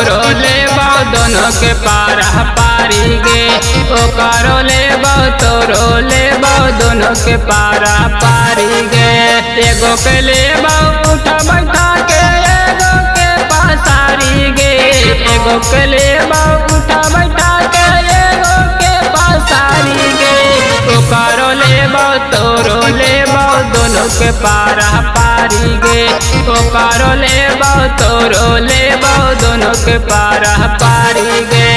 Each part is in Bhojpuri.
तोरो ले दोनों के पारा पारी गे। ओ करो ले तोरो ले दोनों के पारा पारी गे। एगो के ले उठा बैठा के एगो के पासारी गे। एगो के ले उठा बैठा के एगो के पासारी गे। ओ करो ले तोरो ले दोनों के पारा पारी गे। ओ करो ले तोरो ले दोनों के पारा पारी गे।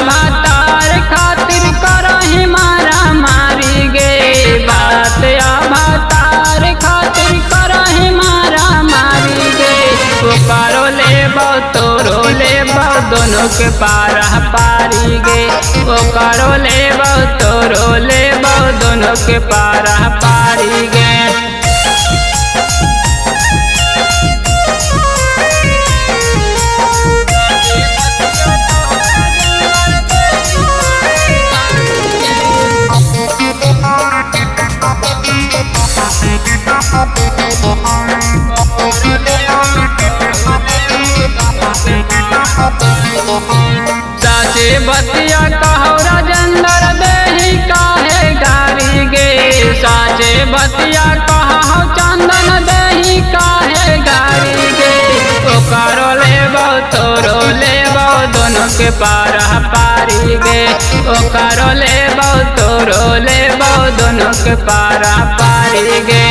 भातार खातिर करही मारा मारी गे। भातार खातिर करही मारा मारी गे। ओ करो ले तोरो ले दोनों के पारा पारी गे। ओ करो ले तोरो ले दोनों के पारा पारी गे। साचे बतिया कहो राजेंद्र देही काहे गारी गे। साचे बतिया कहो चंदन देही काहे गारी गे। ओ करो ले तोरो ले दोनों के पारा पारी गे। ओ करो ले तोरो ले दोनों के पारा पारी गे।